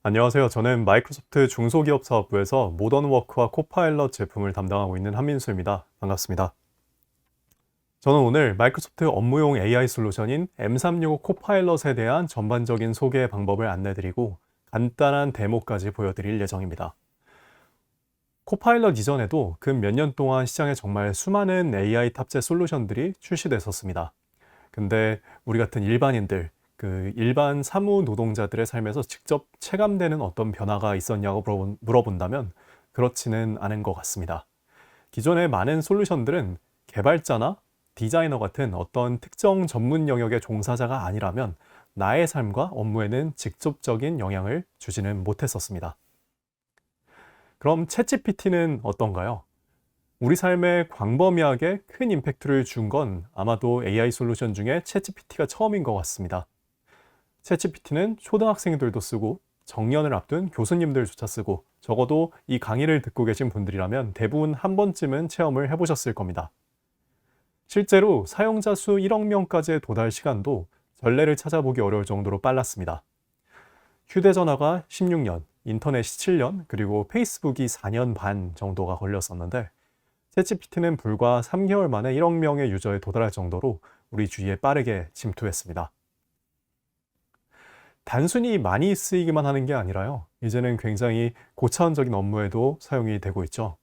안녕하세요. 저는 마이크로소프트 중소기업 사업부에서 모던워크와 코파일럿 제품을 담당하고 있는 한민수입니다. 반갑습니다. 저는 오늘 마이크로소프트 업무용 AI 솔루션인 M365 코파일럿에 대한 전반적인 소개 방법을 안내드리고 간단한 데모까지 보여드릴 예정입니다. 코파일럿 이전에도 근 몇 년 동안 시장에 정말 수많은 AI 탑재 솔루션들이 출시됐었습니다. 근데 우리 같은 일반인들, 일반 사무 노동자들의 삶에서 직접 체감되는 어떤 변화가 있었냐고 물어본다면 그렇지는 않은 것 같습니다. 기존의 많은 솔루션들은 개발자나 디자이너 같은 어떤 특정 전문 영역의 종사자가 아니라면 나의 삶과 업무에는 직접적인 영향을 주지는 못했었습니다. 그럼 챗GPT는 어떤가요? 우리 삶에 광범위하게 큰 임팩트를 준 건 아마도 AI 솔루션 중에 챗GPT가 처음인 것 같습니다. 챗GPT는 초등학생들도 쓰고 정년을 앞둔 교수님들조차 쓰고 적어도 이 강의를 듣고 계신 분들이라면 대부분 한 번쯤은 체험을 해보셨을 겁니다. 실제로 사용자 수 1억 명까지의 도달 시간도 전례를 찾아보기 어려울 정도로 빨랐습니다. 휴대전화가 16년, 인터넷이 7년, 그리고 페이스북이 4년 반 정도가 걸렸었는데 챗GPT는 불과 3개월 만에 1억 명의 유저에 도달할 정도로 우리 주위에 빠르게 침투했습니다. 단순히 많이 쓰이기만 하는 게 아니라요. 이제는 굉장히 고차원적인 업무에도 사용이 되고 있죠.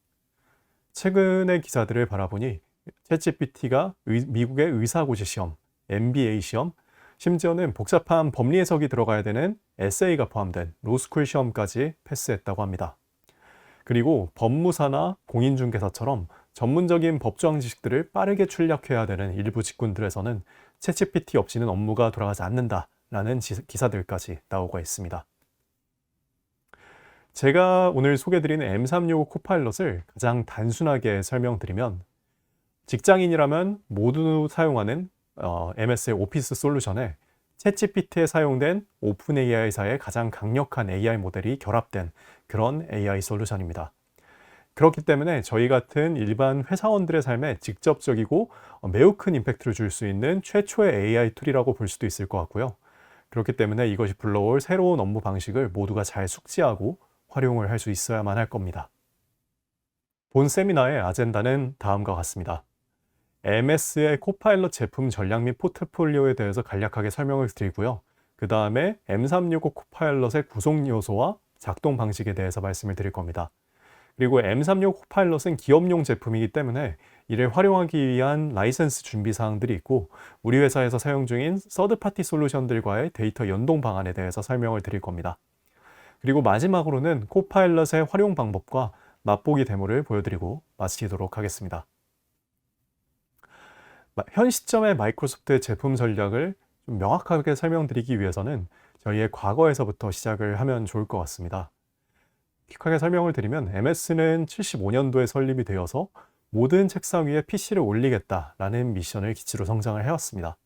최근의 기사들을 바라보니 챗GPT가 미국의 의사고시 시험, MBA 시험, 심지어는 복잡한 법리 해석이 들어가야 되는 에세이가 포함된 로스쿨 시험까지 패스했다고 합니다. 그리고 법무사나 공인중개사처럼 전문적인 법조항 지식들을 빠르게 출력해야 되는 일부 직군들에서는 챗GPT 없이는 업무가 돌아가지 않는다라는 기사들까지 나오고 있습니다. 제가 오늘 소개드리는 M365 코파일럿을 가장 단순하게 설명드리면 직장인이라면 모두 사용하는 MS의 오피스 솔루션에 챗GPT에 사용된 오픈 AI사의 가장 강력한 AI 모델이 결합된 그런 AI 솔루션입니다. 그렇기 때문에 저희 같은 일반 회사원들의 삶에 직접적이고 매우 큰 임팩트를 줄 수 있는 최초의 AI 툴이라고 볼 수도 있을 것 같고요. 그렇기 때문에 이것이 불러올 새로운 업무 방식을 모두가 잘 숙지하고 활용을 할 수 있어야만 할 겁니다. 본 세미나의 아젠다는 다음과 같습니다. MS의 코파일럿 제품 전략 및 포트폴리오에 대해서 간략하게 설명을 드리고요. 그 다음에 M365 코파일럿의 구성 요소와 작동 방식에 대해서 말씀을 드릴 겁니다. 그리고 M365 코파일럿은 기업용 제품이기 때문에 이를 활용하기 위한 라이센스 준비 사항들이 있고 우리 회사에서 사용 중인 서드파티 솔루션들과의 데이터 연동 방안에 대해서 설명을 드릴 겁니다. 그리고 마지막으로는 코파일럿의 활용 방법과 맛보기 데모를 보여드리고 마치도록 하겠습니다. 현 시점의 마이크로소프트의 제품 전략을 좀 명확하게 설명드리기 위해서는 저희의 과거에서부터 시작을 하면 좋을 것 같습니다. 퀵하게 설명을 드리면 MS는 75년도에 설립이 되어서 모든 책상 위에 PC를 올리겠다라는 미션을 기치로 성장을 해왔습니다.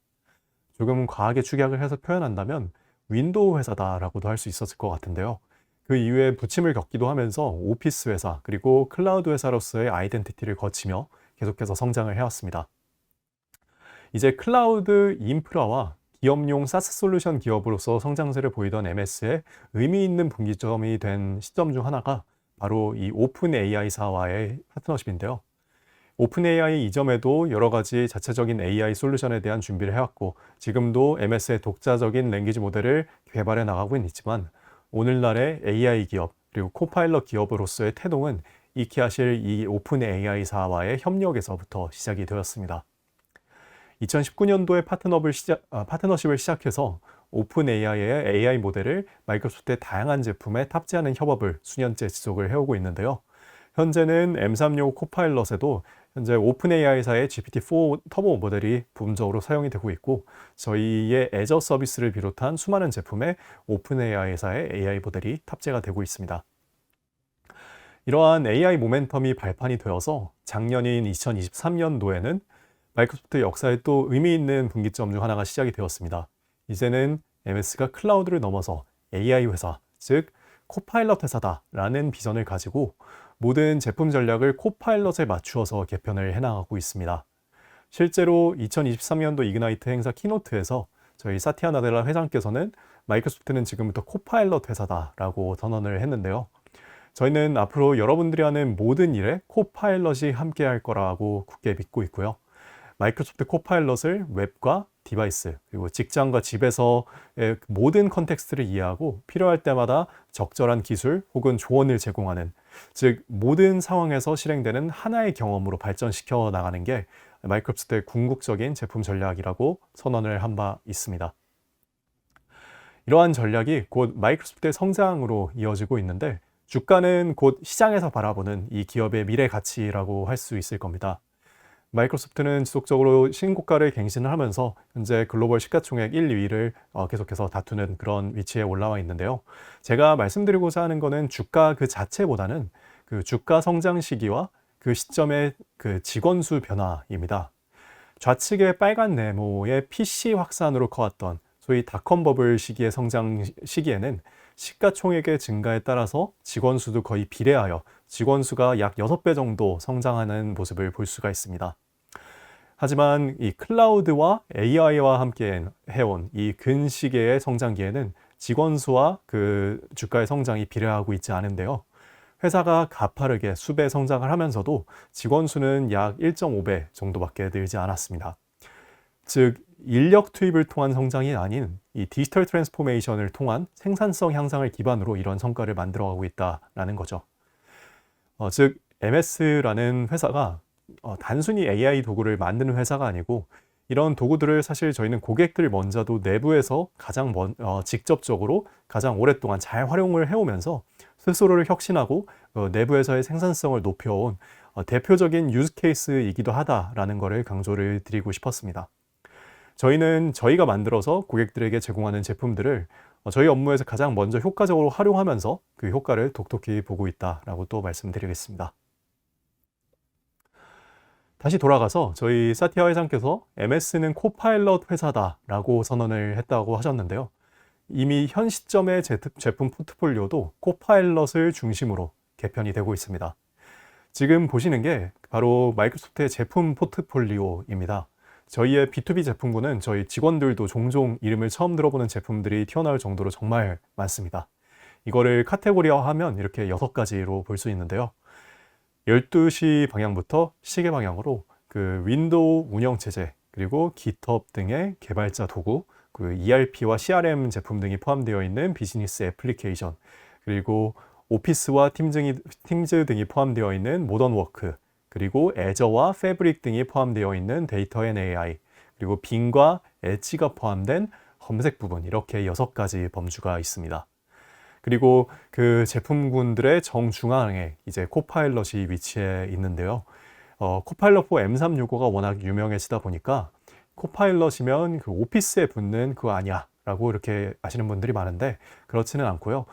조금 과하게 축약을 해서 표현한다면 윈도우 회사다라고도 할 수 있었을 것 같은데요. 그 이후에 부침을 겪기도 하면서 오피스 회사 그리고 클라우드 회사로서의 아이덴티티를 거치며 계속해서 성장을 해왔습니다. 이제 클라우드 인프라와 기업용 사스 솔루션 기업으로서 성장세를 보이던 MS의 의미 있는 분기점이 된 시점 중 하나가 바로 이 오픈 AI사와의 파트너십인데요. 오픈 AI 이점에도 여러 가지 자체적인 AI 솔루션에 대한 준비를 해왔고 지금도 MS의 독자적인 랭귀지 모델을 개발해 나가고 있지만 오늘날의 AI 기업 그리고 코파일럿 기업으로서의 태동은 익히 아실 이 오픈 AI사와의 협력에서부터 시작이 되었습니다. 2019년도에 파트너십을 시작해서 오픈 AI의 AI 모델을 마이크로소프트의 다양한 제품에 탑재하는 협업을 수년째 지속을 해오고 있는데요. 현재는 M365 코파일럿에도 현재 오픈 AI사의 GPT-4 터보 모델이 부분적으로 사용이 되고 있고 저희의 애저 서비스를 비롯한 수많은 제품에 오픈 AI사의 AI 모델이 탑재가 되고 있습니다. 이러한 AI 모멘텀이 발판이 되어서 작년인 2023년도에는 마이크로소프트 역사에 또 의미 있는 분기점 중 하나가 시작이 되었습니다. 이제는 MS가 클라우드를 넘어서 AI 회사, 즉 코파일럿 회사다라는 비전을 가지고 모든 제품 전략을 코파일럿에 맞추어서 개편을 해나가고 있습니다. 실제로 2023년도 이그나이트 행사 키노트에서 저희 사티아 나델라 회장께서는 마이크로소프트는 지금부터 코파일럿 회사다라고 선언을 했는데요. 저희는 앞으로 여러분들이 하는 모든 일에 코파일럿이 함께할 거라고 굳게 믿고 있고요. 마이크로소프트 코파일럿을 웹과 디바이스, 그리고 직장과 집에서의 모든 컨텍스트를 이해하고 필요할 때마다 적절한 기술 혹은 조언을 제공하는, 즉 모든 상황에서 실행되는 하나의 경험으로 발전시켜 나가는 게 마이크로소프트의 궁극적인 제품 전략이라고 선언을 한 바 있습니다. 이러한 전략이 곧 마이크로소프트의 성장으로 이어지고 있는데, 주가는 곧 시장에서 바라보는 이 기업의 미래 가치라고 할 수 있을 겁니다. 마이크로소프트는 지속적으로 신고가를 갱신을 하면서 현재 글로벌 시가총액 1, 2위를 계속해서 다투는 그런 위치에 올라와 있는데요. 제가 말씀드리고자 하는 거는 주가 그 자체보다는 그 주가 성장 시기와 그 시점의 그 직원 수 변화입니다. 좌측의 빨간 네모의 PC 확산으로 커왔던 소위 닷컴 버블 시기의 성장 시기에는 시가총액의 증가에 따라서 직원 수도 거의 비례하여 직원 수가 약 6배 정도 성장하는 모습을 볼 수가 있습니다. 하지만 이 클라우드와 AI와 함께 해온 이 근시계의 성장기에는 직원 수와 그 주가의 성장이 비례하고 있지 않은데요. 회사가 가파르게 수배 성장을 하면서도 직원 수는 약 1.5배 정도밖에 늘지 않았습니다. 즉 인력 투입을 통한 성장이 아닌 이 디지털 트랜스포메이션을 통한 생산성 향상을 기반으로 이런 성과를 만들어가고 있다는 거죠. 즉 MS라는 회사가 단순히 AI 도구를 만드는 회사가 아니고, 이런 도구들을 사실 저희는 고객들 먼저도 내부에서 가장 직접적으로 가장 오랫동안 잘 활용을 해오면서 스스로를 혁신하고 내부에서의 생산성을 높여온 대표적인 유즈 케이스이기도 하다라는 것을 강조를 드리고 싶었습니다. 저희는 저희가 만들어서 고객들에게 제공하는 제품들을 저희 업무에서 가장 먼저 효과적으로 활용하면서 그 효과를 독특히 보고 있다라고 또 말씀드리겠습니다. 다시 돌아가서 저희 사티아 회장께서 MS는 코파일럿 회사다라고 선언을 했다고 하셨는데요. 이미 현 시점의 제품 포트폴리오도 코파일럿을 중심으로 개편이 되고 있습니다. 지금 보시는 게 바로 마이크로소프트의 제품 포트폴리오입니다. 저희의 B2B 제품군은 저희 직원들도 종종 이름을 처음 들어보는 제품들이 튀어나올 정도로 정말 많습니다. 이거를 카테고리화하면 이렇게 6가지로 볼 수 있는데요. 12시 방향부터 시계 방향으로 그 윈도우 운영체제, 그리고 GitHub 등의 개발자 도구, 그 ERP와 CRM 제품 등이 포함되어 있는 비즈니스 애플리케이션, 그리고 오피스와 팀즈 등이 포함되어 있는 모던워크, 그리고 애저와 패브릭 등이 포함되어 있는 데이터 앤 AI, 그리고 빙과 엣지가 포함된 검색 부분, 이렇게 6가지 범주가 있습니다. 그리고 그 제품군들의 정중앙에 이제 코파일럿이 위치해 있는데요. 코파일럿 4 M365가 워낙 유명해지다 보니까 코파일럿이면 그 오피스에 붙는 그거 아니야 라고 이렇게 아시는 분들이 많은데, 그렇지는 않고요.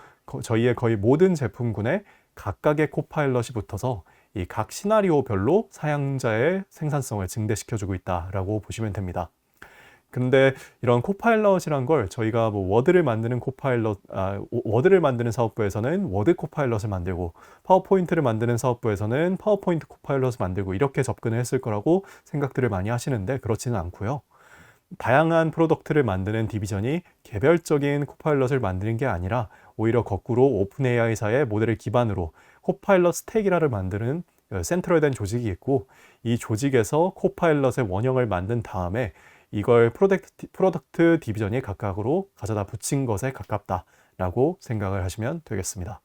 저희의 거의 모든 제품군에 각각의 코파일럿이 붙어서 이 각 시나리오별로 사용자의 생산성을 증대시켜주고 있다라고 보시면 됩니다. 근데 이런 코파일럿이란 걸 저희가 뭐 워드를 만드는 워드를 만드는 사업부에서는 워드 코파일럿을 만들고, 파워포인트를 만드는 사업부에서는 파워포인트 코파일럿을 만들고, 이렇게 접근을 했을 거라고 생각들을 많이 하시는데 그렇지는 않고요. 다양한 프로덕트를 만드는 디비전이 개별적인 코파일럿을 만드는 게 아니라 오히려 거꾸로 오픈 AI사의 모델을 기반으로 코파일럿 스택이라를 만드는 센트럴된 조직이 있고, 이 조직에서 코파일럿의 원형을 만든 다음에 이걸 프로덕트 디비전이 각각으로 가져다 붙인 것에 가깝다라고 생각을 하시면 되겠습니다.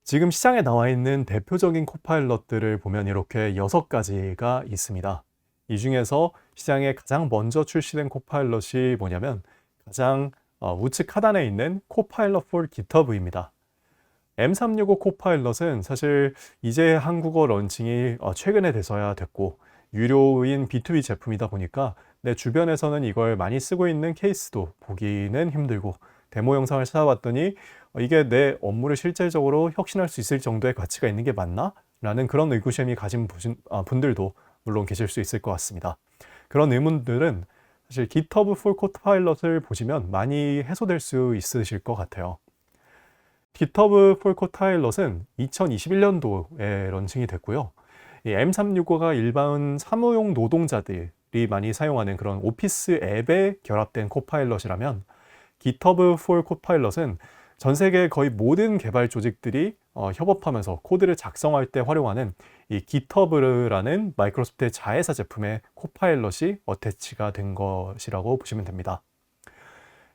지금 시장에 나와 있는 대표적인 코파일럿들을 보면 이렇게 6가지가 있습니다. 이 중에서 시장에 가장 먼저 출시된 코파일럿이 뭐냐면 가장 우측 하단에 있는 코파일럿 for GitHub입니다. M365 코파일럿은 사실 이제 한국어 런칭이 최근에 돼서야 됐고, 유료인 B2B 제품이다 보니까 내 주변에서는 이걸 많이 쓰고 있는 케이스도 보기는 힘들고, 데모 영상을 찾아봤더니 이게 내 업무를 실질적으로 혁신할 수 있을 정도의 가치가 있는 게 맞나? 라는 그런 의구심이 가진 분들도 물론 계실 수 있을 것 같습니다. 그런 의문들은 사실 GitHub for Copilot을 보시면 많이 해소될 수 있으실 것 같아요. GitHub for Copilot은 2021년도에 런칭이 됐고요. 이 M365가 일반 사무용 노동자들이 개발자들이 많이 사용하는 그런 오피스 앱에 결합된 코파일럿이라면 GitHub for Copilot은 전 세계 거의 모든 개발 조직들이 협업하면서 코드를 작성할 때 활용하는 이 GitHub라는 마이크로소프트의 자회사 제품에 코파일럿이 어태치가 된 것이라고 보시면 됩니다.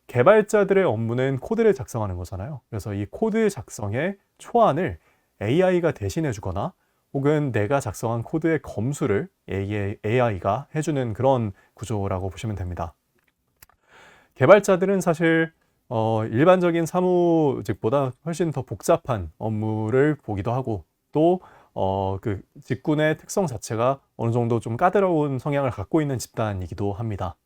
개발자들의 업무는 코드를 작성하는 거잖아요. 그래서 이 코드 작성의 초안을 AI가 대신해 주거나 혹은 내가 작성한 코드의 검수를 AI가 해주는 그런 구조라고 보시면 됩니다. 개발자들은 사실 일반적인 사무직보다 훨씬 더 복잡한 업무를 보기도 하고 또 그 직군의 특성 자체가 어느 정도 좀 까다로운 성향을 갖고 있는 집단이기도 합니다.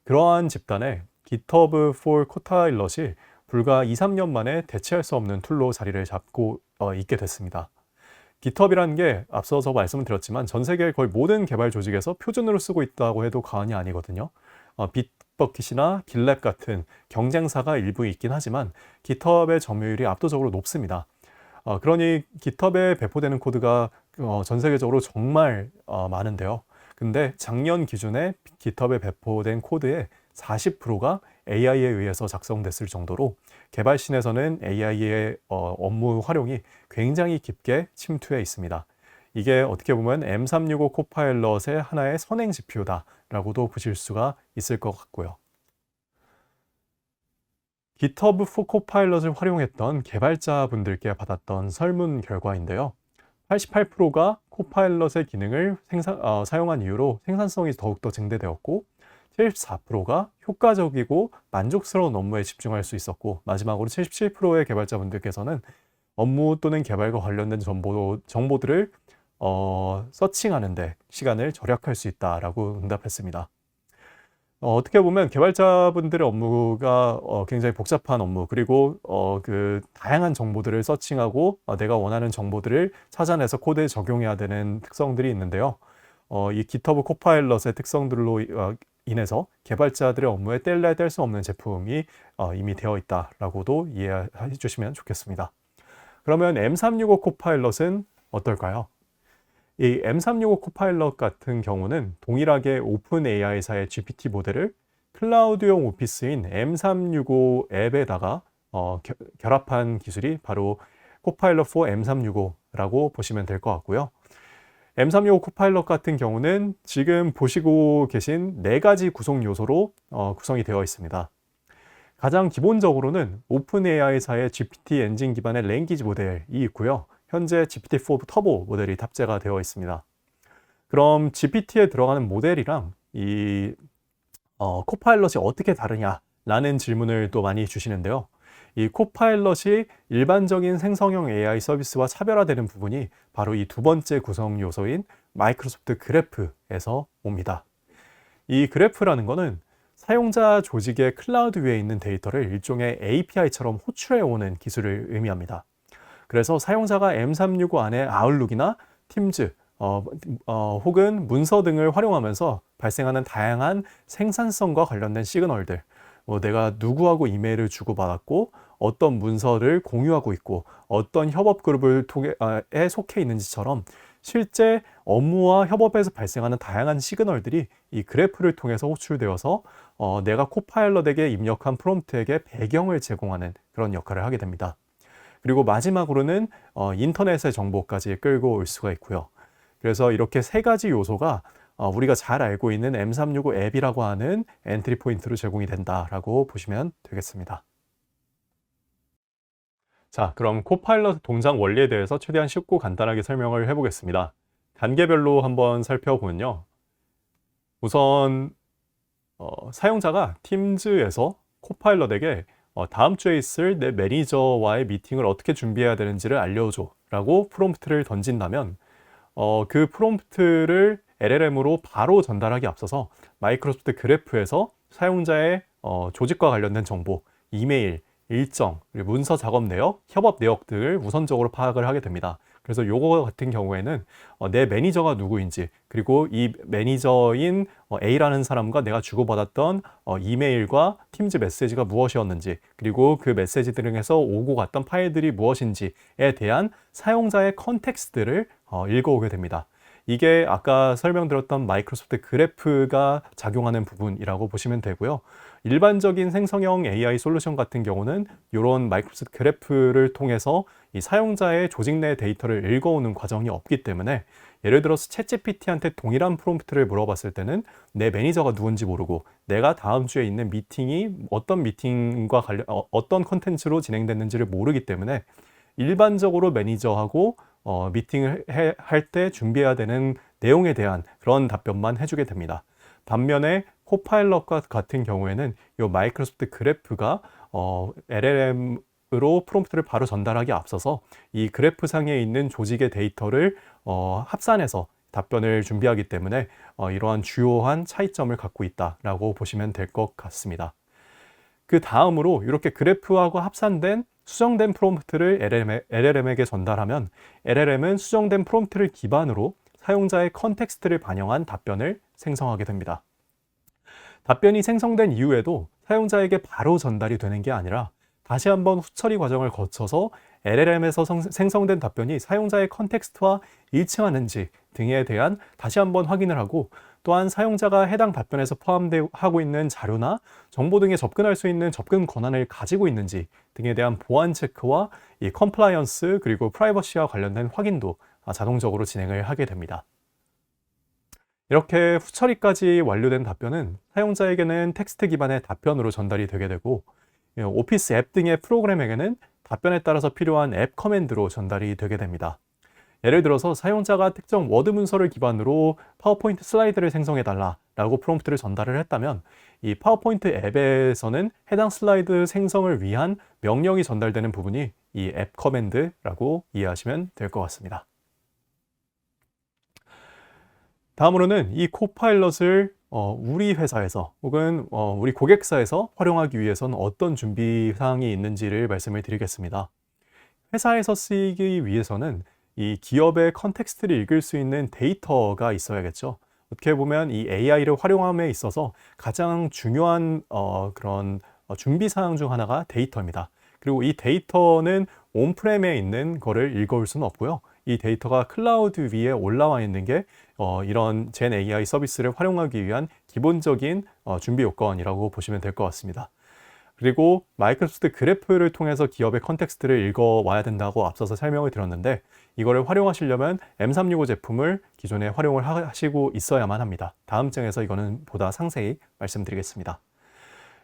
그러한 집단에 GitHub for Copilot이 불과 2, 3년 만에 대체할 수 없는 툴로 자리를 잡고 있게 됐습니다. GitHub이라는 게 앞서서 말씀을 드렸지만 전 세계 거의 모든 개발 조직에서 표준으로 쓰고 있다고 해도 과언이 아니거든요. 빗버킷이나 길랩 같은 경쟁사가 일부 있긴 하지만 GitHub의 점유율이 압도적으로 높습니다. 그러니 GitHub에 배포되는 코드가 전 세계적으로 정말 많은데요. 근데 작년 기준에 GitHub에 배포된 코드의 40%가 AI에 의해서 작성됐을 정도로 개발진에서는 AI의 업무 활용이 굉장히 깊게 침투해 있습니다. 이게 어떻게 보면 M365 코파일럿의 하나의 선행 지표다라고도 보실 수가 있을 것 같고요. GitHub for Copilot을 활용했던 개발자분들께 받았던 설문 결과인데요. 88%가 코파일럿의 기능을 사용한 이후로 생산성이 더욱더 증대되었고 74%가 효과적이고 만족스러운 업무에 집중할 수 있었고 마지막으로 77%의 개발자분들께서는 업무 또는 개발과 관련된 정보들을 서칭하는 데 시간을 절약할 수 있다라고 응답했습니다. 어떻게 보면 개발자분들의 업무가 굉장히 복잡한 업무 그리고 그 다양한 정보들을 서칭하고 내가 원하는 정보들을 찾아내서 코드에 적용해야 되는 특성들이 있는데요. 이 GitHub 코파일럿의 특성들로 인해서 개발자들의 업무에 뗄래야 뗄 수 없는 제품이 이미 되어 있다라고도 이해해 주시면 좋겠습니다. 그러면 M365 코파일럿은 어떨까요? 이 M365 코파일럿 같은 경우는 동일하게 오픈 AI사의 GPT 모델을 클라우드용 오피스인 M365 앱에다가 결합한 기술이 바로 코파일럿 for M365라고 보시면 될 것 같고요. M365 코파일럿 같은 경우는 지금 보시고 계신 4가지 구성 요소로 구성이 되어 있습니다. 가장 기본적으로는 오픈 AI사의 GPT 엔진 기반의 랭귀지 모델이 있고요. 현재 GPT-4 터보 모델이 탑재가 되어 있습니다. 그럼 GPT에 들어가는 모델이랑 이 코파일럿이 어떻게 다르냐라는 질문을 또 많이 주시는데요. 이 코파일럿이 일반적인 생성형 AI 서비스와 차별화되는 부분이 바로 이 두 번째 구성 요소인 마이크로소프트 그래프에서 옵니다. 이 그래프라는 거는 사용자 조직의 클라우드 위에 있는 데이터를 일종의 API처럼 호출해오는 기술을 의미합니다. 그래서 사용자가 M365 안에 아웃룩이나 팀즈, 혹은 문서 등을 활용하면서 발생하는 다양한 생산성과 관련된 시그널들, 내가 누구하고 이메일을 주고받았고 어떤 문서를 공유하고 있고 어떤 협업 그룹에 속해 있는지처럼 실제 업무와 협업에서 발생하는 다양한 시그널들이 이 그래프를 통해서 호출되어서 내가 코파일럿에게 입력한 프롬프트에게 배경을 제공하는 그런 역할을 하게 됩니다. 그리고 마지막으로는 인터넷의 정보까지 끌고 올 수가 있고요. 그래서 이렇게 3가지 요소가 우리가 잘 알고 있는 M365 앱이라고 하는 엔트리 포인트로 제공이 된다라고 보시면 되겠습니다. 자, 그럼 코파일럿 동작 원리에 대해서 최대한 쉽고 간단하게 설명을 해보겠습니다. 단계별로 한번 살펴보면요. 우선 사용자가 팀즈에서 코파일럿에게 다음 주에 있을 내 매니저와의 미팅을 어떻게 준비해야 되는지를 알려줘 라고 프롬프트를 던진다면 그 프롬프트를 LLM으로 바로 전달하기 앞서서 마이크로소프트 그래프에서 사용자의 조직과 관련된 정보, 이메일, 일정, 그리고 문서 작업 내역, 협업 내역 등을 우선적으로 파악을 하게 됩니다. 그래서 요거 같은 경우에는 내 매니저가 누구인지 그리고 이 매니저인 A라는 사람과 내가 주고받았던 이메일과 팀즈 메시지가 무엇이었는지 그리고 그 메시지 등에서 오고 갔던 파일들이 무엇인지에 대한 사용자의 컨텍스트를 읽어오게 됩니다. 이게 아까 설명드렸던 마이크로소프트 그래프가 작용하는 부분이라고 보시면 되고요. 일반적인 생성형 AI 솔루션 같은 경우는 이런 마이크로소프트 그래프를 통해서 이 사용자의 조직 내 데이터를 읽어오는 과정이 없기 때문에 예를 들어서 챗GPT한테 동일한 프롬프트를 물어봤을 때는 내 매니저가 누군지 모르고 내가 다음 주에 있는 미팅이 어떤 미팅과 어떤 컨텐츠로 진행됐는지를 모르기 때문에 일반적으로 매니저하고 미팅을 할 때 준비해야 되는 내용에 대한 그런 답변만 해주게 됩니다. 반면에 코파일럿과 같은 경우에는 이 마이크로소프트 그래프가 LLM으로 프롬프트를 바로 전달하기 앞서서 이 그래프 상에 있는 조직의 데이터를 합산해서 답변을 준비하기 때문에 이러한 주요한 차이점을 갖고 있다라고 보시면 될 것 같습니다. 그 다음으로 이렇게 그래프하고 합산된 수정된 프롬프트를 LLM에게 전달하면 LLM은 수정된 프롬프트를 기반으로 사용자의 컨텍스트를 반영한 답변을 생성하게 됩니다. 답변이 생성된 이후에도 사용자에게 바로 전달이 되는 게 아니라 다시 한번 후처리 과정을 거쳐서 LLM에서 생성된 답변이 사용자의 컨텍스트와 일치하는지 등에 대한 다시 한번 확인을 하고, 또한 사용자가 해당 답변에서 포함하고 있는 자료나 정보 등에 접근할 수 있는 접근 권한을 가지고 있는지 등에 대한 보안 체크와 이 컴플라이언스 그리고 프라이버시와 관련된 확인도 자동적으로 진행을 하게 됩니다. 이렇게 후처리까지 완료된 답변은 사용자에게는 텍스트 기반의 답변으로 전달이 되게 되고, 오피스 앱 등의 프로그램에게는 답변에 따라서 필요한 앱 커맨드로 전달이 되게 됩니다. 예를 들어서 사용자가 특정 워드 문서를 기반으로 파워포인트 슬라이드를 생성해달라 라고 프롬프트를 전달을 했다면, 이 파워포인트 앱에서는 해당 슬라이드 생성을 위한 명령이 전달되는 부분이 이 앱 커맨드라고 이해하시면 될 것 같습니다. 다음으로는 이 코파일럿을 우리 회사에서 혹은 우리 고객사에서 활용하기 위해서는 어떤 준비 사항이 있는지를 말씀을 드리겠습니다. 회사에서 쓰이기 위해서는 이 기업의 컨텍스트를 읽을 수 있는 데이터가 있어야겠죠. 어떻게 보면 이 AI를 활용함에 있어서 가장 중요한 그런 준비 사항 중 하나가 데이터입니다. 그리고 이 데이터는 온프렘에 있는 거를 읽어올 수는 없고요. 이 데이터가 클라우드 위에 올라와 있는 게 이런 젠 AI 서비스를 활용하기 위한 기본적인 준비 요건이라고 보시면 될 것 같습니다. 그리고 마이크로소프트 그래프를 통해서 기업의 컨텍스트를 읽어와야 된다고 앞서서 설명을 드렸는데, 이거를 활용하시려면 M365 제품을 기존에 활용을 하시고 있어야만 합니다. 다음 장에서 이거는 보다 상세히 말씀드리겠습니다.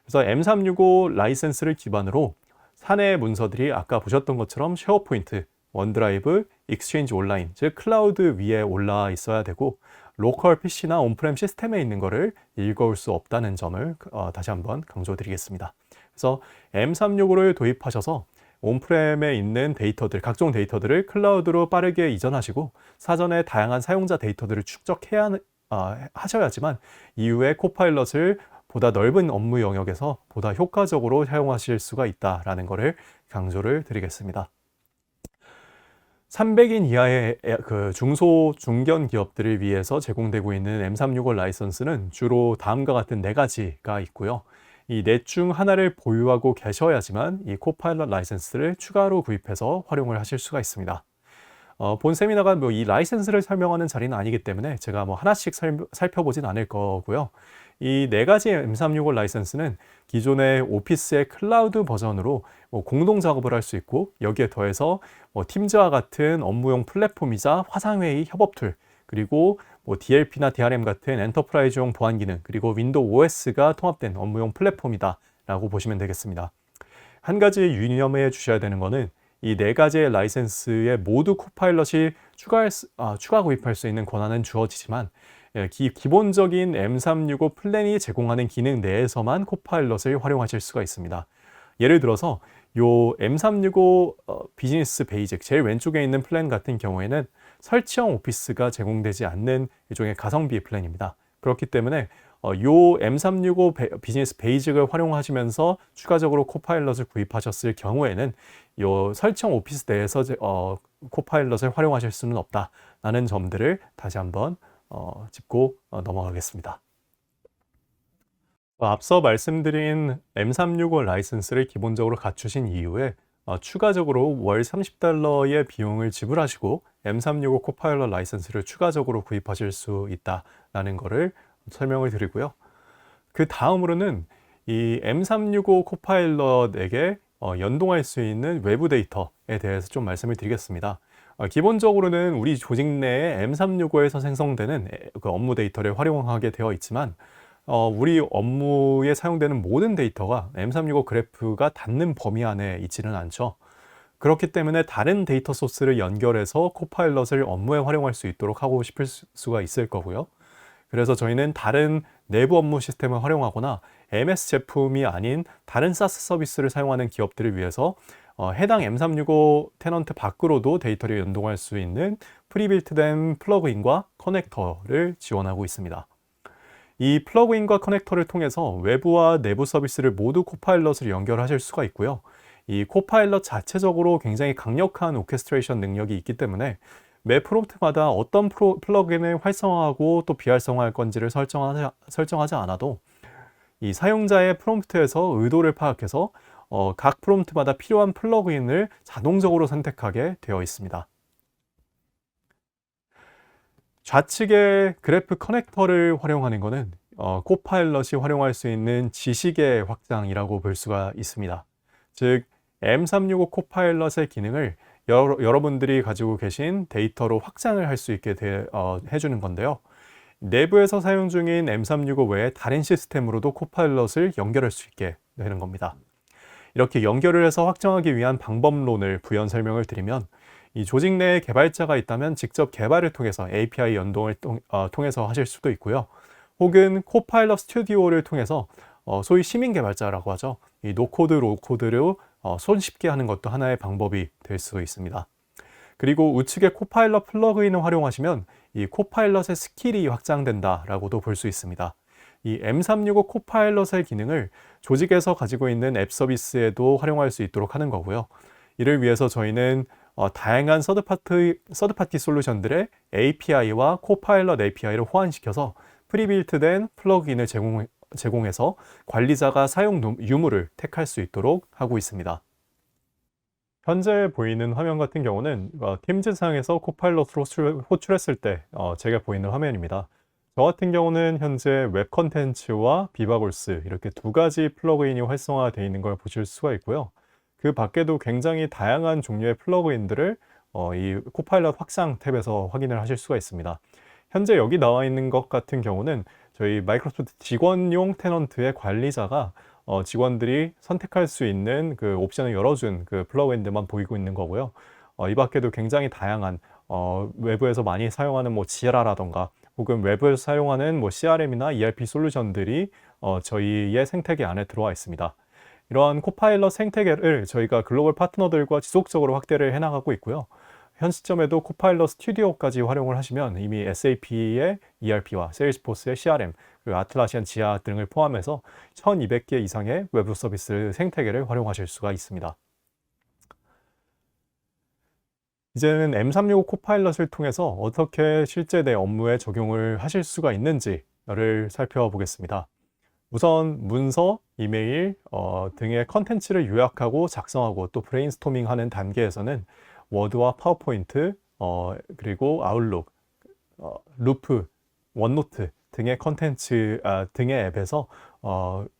그래서 M365 라이센스를 기반으로 사내 문서들이 아까 보셨던 것처럼 쉐어포인트, 원드라이브, 익스체인지 온라인, 즉 클라우드 위에 올라 있어야 되고, 로컬 PC나 온프렘 시스템에 있는 거를 읽어올 수 없다는 점을 다시 한번 강조드리겠습니다. 그래서 M365를 도입하셔서 온프렘에 있는 데이터들, 각종 데이터들을 클라우드로 빠르게 이전하시고 사전에 다양한 사용자 데이터들을 축적해야 하셔야지만 이후에 코파일럿을 보다 넓은 업무 영역에서 보다 효과적으로 사용하실 수가 있다라는 것을 강조를 드리겠습니다. 300인 이하의 그 중소, 중견 기업들을 위해서 제공되고 있는 M365 라이선스는 주로 다음과 같은 4가지가 있고요. 이 넷 중 하나를 보유하고 계셔야지만 이 코파일럿 라이선스를 추가로 구입해서 활용을 하실 수가 있습니다. 본 세미나가 이 라이선스를 설명하는 자리는 아니기 때문에 제가 하나씩 살펴보진 않을 거고요. 이 4가지의 M365 라이선스는 기존의 오피스의 클라우드 버전으로 공동 작업을 할 수 있고, 여기에 더해서 팀즈와 같은 업무용 플랫폼이자 화상회의 협업 툴, 그리고 DLP나 DRM 같은 엔터프라이즈용 보안 기능, 그리고 윈도우 OS가 통합된 업무용 플랫폼이다 라고 보시면 되겠습니다. 한 가지 유념해 주셔야 되는 거는 이 4가지의 라이센스에 모두 코파일럿이 추가 구입할 수 있는 권한은 주어지지만, 기본적인 M365 플랜이 제공하는 기능 내에서만 코파일럿을 활용하실 수가 있습니다. 예를 들어서 요 M365 비즈니스 베이직 제일 왼쪽에 있는 플랜 같은 경우에는 설치형 오피스가 제공되지 않는 일종의 가성비 플랜입니다. 그렇기 때문에 요 M365 비즈니스 베이직을 활용하시면서 추가적으로 코파일럿을 구입하셨을 경우에는 요 설치형 오피스 내에서 코파일럿을 활용하실 수는 없다라는 점들을 다시 한번 짚고 넘어가겠습니다. 앞서 말씀드린 M365 라이선스를 기본적으로 갖추신 이후에 추가적으로 월 $30의 비용을 지불하시고 M365 코파일럿 라이선스를 추가적으로 구입하실 수 있다라는 거를 설명을 드리고요. 그 다음으로는 이 M365 코파일럿에게 연동할 수 있는 외부 데이터에 대해서 좀 말씀을 드리겠습니다. 기본적으로는 우리 조직 내에 M365에서 생성되는 그 업무 데이터를 활용하게 되어 있지만 우리 업무에 사용되는 모든 데이터가 M365 그래프가 닿는 범위 안에 있지는 않죠. 그렇기 때문에 다른 데이터 소스를 연결해서 코파일럿을 업무에 활용할 수 있도록 하고 싶을 수가 있을 거고요. 그래서 저희는 다른 내부 업무 시스템을 활용하거나 MS 제품이 아닌 다른 사스 서비스를 사용하는 기업들을 위해서 해당 M365 테넌트 밖으로도 데이터를 연동할 수 있는 프리빌트된 플러그인과 커넥터를 지원하고 있습니다. 이 플러그인과 커넥터를 통해서 외부와 내부 서비스를 모두 코파일럿을 연결하실 수가 있고요. 이 코파일럿 자체적으로 굉장히 강력한 오케스트레이션 능력이 있기 때문에 매 프롬프트마다 어떤 플러그인을 활성화하고 또 비활성화할 건지를 설정하지 않아도 이 사용자의 프롬프트에서 의도를 파악해서 각 프롬프트마다 필요한 플러그인을 자동적으로 선택하게 되어 있습니다. 좌측의 그래프 커넥터를 활용하는 것은 코파일럿이 활용할 수 있는 지식의 확장이라고 볼 수가 있습니다. 즉 M365 코파일럿의 기능을 여러분들이 가지고 계신 데이터로 확장을 할 수 있게 해주는 건데요. 내부에서 사용 중인 M365 외에 다른 시스템으로도 코파일럿을 연결할 수 있게 되는 겁니다. 이렇게 연결을 해서 확정하기 위한 방법론을 부연 설명을 드리면 이 조직 내에 개발자가 있다면 직접 개발을 통해서 API 연동을 통해서 하실 수도 있고요. 혹은 코파일럿 스튜디오를 통해서 소위 시민 개발자라고 하죠. 이 노코드, 로코드로 손쉽게 하는 것도 하나의 방법이 될 수 있습니다. 그리고 우측의 코파일럿 플러그인을 활용하시면 이 코파일럿의 스킬이 확장된다라고도 볼 수 있습니다. 이 M365 코파일럿의 기능을 조직에서 가지고 있는 앱 서비스에도 활용할 수 있도록 하는 거고요. 이를 위해서 저희는 다양한 서드파티 솔루션들의 API와 코파일럿 API를 호환시켜서 프리빌트된 플러그인을 제공해서 관리자가 사용 유무를 택할 수 있도록 하고 있습니다. 현재 보이는 화면 같은 경우는 팀즈상에서 코파일럿으로 호출했을 때 제가 보이는 화면입니다. 저 같은 경우는 현재 웹 컨텐츠와 비바골스 이렇게 두 가지 플러그인이 활성화되어 있는 걸 보실 수가 있고요. 그 밖에도 굉장히 다양한 종류의 플러그인들을 이 코파일럿 확장 탭에서 확인을 하실 수가 있습니다. 현재 여기 나와 있는 것 같은 경우는 저희 마이크로소프트 직원용 테넌트의 관리자가 직원들이 선택할 수 있는 그 옵션을 열어준 그 플러그인들만 보이고 있는 거고요. 이 밖에도 굉장히 다양한 외부에서 많이 사용하는 뭐 지라라던가 혹은 외부에서 사용하는 뭐 CRM이나 ERP 솔루션들이 저희의 생태계 안에 들어와 있습니다. 이러한 코파일럿 생태계를 저희가 글로벌 파트너들과 지속적으로 확대를 해나가고 있고요. 현 시점에도 코파일럿 스튜디오까지 활용을 하시면 이미 SAP의 ERP와 세일즈포스의 CRM, 그리고 아틀라시안 지아 등을 포함해서 1200개 이상의 외부 서비스 생태계를 활용하실 수가 있습니다. 이제는 M365 코파일럿을 통해서 어떻게 실제 내 업무에 적용을 하실 수가 있는지를 살펴보겠습니다. 우선 문서, 이메일 등의 컨텐츠를 요약하고 작성하고 또 브레인스토밍하는 단계에서는 워드와 파워포인트, 그리고 아웃룩, 루프, 원노트 등의 컨텐츠, 등의 앱에서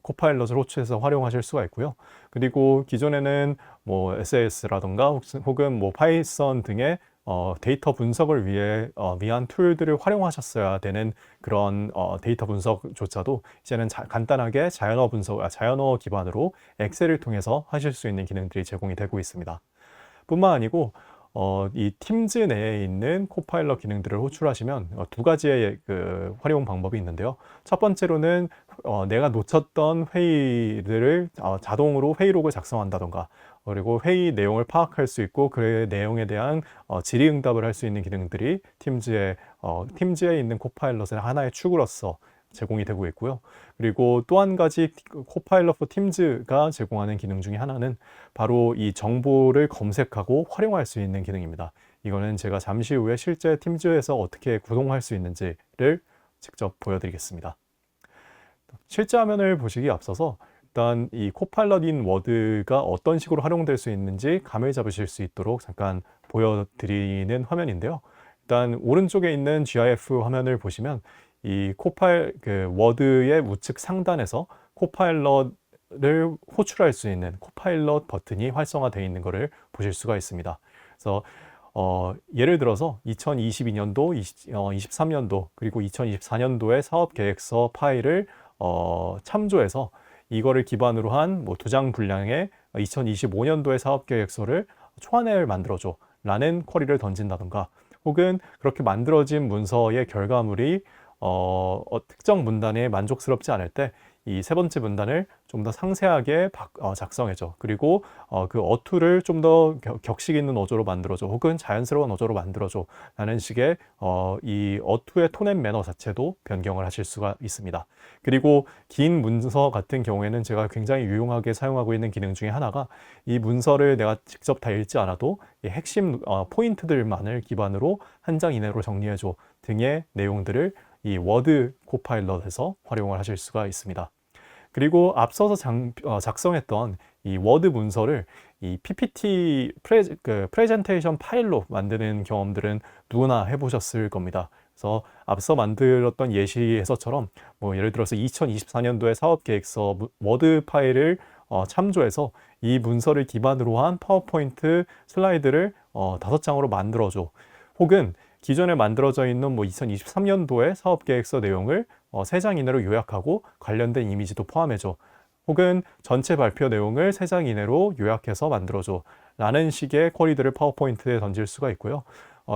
코파일럿을 호출해서 활용하실 수가 있고요. 그리고 기존에는 뭐 SAS라던가 혹은 뭐 파이썬 등의 데이터 분석을 위한 툴들을 활용하셨어야 되는 그런 데이터 분석조차도 이제는 간단하게 자연어 기반으로 엑셀을 통해서 하실 수 있는 기능들이 제공이 되고 있습니다. 뿐만 아니고 이 팀즈 내에 있는 코파일럿 기능들을 호출하시면 두 가지의 그 활용 방법이 있는데요. 첫 번째로는 내가 놓쳤던 회의들을 자동으로 회의록을 작성한다던가 그리고 회의 내용을 파악할 수 있고 그 내용에 대한 질의응답을 할 수 있는 기능들이 팀즈에 있는 코파일럿의 하나의 축으로서 제공이 되고 있고요. 그리고 또 한 가지 코파일럿 for 팀즈가 제공하는 기능 중에 하나는 바로 이 정보를 검색하고 활용할 수 있는 기능입니다. 이거는 제가 잠시 후에 실제 팀즈에서 어떻게 구동할 수 있는지를 직접 보여드리겠습니다. 실제 화면을 보시기 앞서서 일단 이 코파일럿 인 워드가 어떤 식으로 활용될 수 있는지 감을 잡으실 수 있도록 잠깐 보여드리는 화면인데요. 일단 오른쪽에 있는 GIF 화면을 보시면 워드의 우측 상단에서 코파일럿을 호출할 수 있는 코파일럿 버튼이 활성화되어 있는 것을 보실 수가 있습니다. 그래서 예를 들어서 2022년도, 23년도 그리고 2024년도의 사업계획서 파일을 참조해서 이거를 기반으로 한 뭐 2장 분량의 2025년도의 사업계획서를 초안을 만들어줘 라는 쿼리를 던진다던가, 혹은 그렇게 만들어진 문서의 결과물이 특정 문단에 만족스럽지 않을 때 이 세 번째 문단을 좀 더 상세하게 작성해줘. 그리고 그 어투를 좀 더 격식 있는 어조로 만들어줘, 혹은 자연스러운 어조로 만들어줘 라는 식의 이 어투의 톤 앤 매너 자체도 변경을 하실 수가 있습니다. 그리고 긴 문서 같은 경우에는 제가 굉장히 유용하게 사용하고 있는 기능 중에 하나가, 이 문서를 내가 직접 다 읽지 않아도 이 핵심 포인트들만을 기반으로 한 장 이내로 정리해줘 등의 내용들을 이 워드 코파일럿에서 활용을 하실 수가 있습니다. 그리고 앞서서 작성했던 이 워드 문서를 이 PPT 프레젠테이션 파일로 만드는 경험들은 누구나 해보셨을 겁니다. 그래서 앞서 만들었던 예시에서처럼 뭐 예를 들어서 2024년도의 사업계획서 워드 파일을 참조해서 이 문서를 기반으로 한 파워포인트 슬라이드를 5장으로 만들어줘, 혹은 기존에 만들어져 있는 뭐 2023년도의 사업계획서 내용을 3장 이내로 요약하고 관련된 이미지도 포함해줘, 혹은 전체 발표 내용을 3장 이내로 요약해서 만들어줘 라는 식의 쿼리들을 파워포인트에 던질 수가 있고요.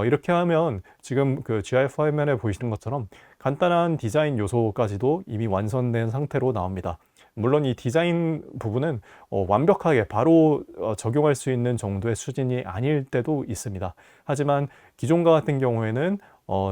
이렇게 하면 지금 그 GIF 화면에 보이시는 것처럼 간단한 디자인 요소까지도 이미 완성된 상태로 나옵니다. 물론 이 디자인 부분은 완벽하게 바로 적용할 수 있는 정도의 수준이 아닐 때도 있습니다. 하지만 기존과 같은 경우에는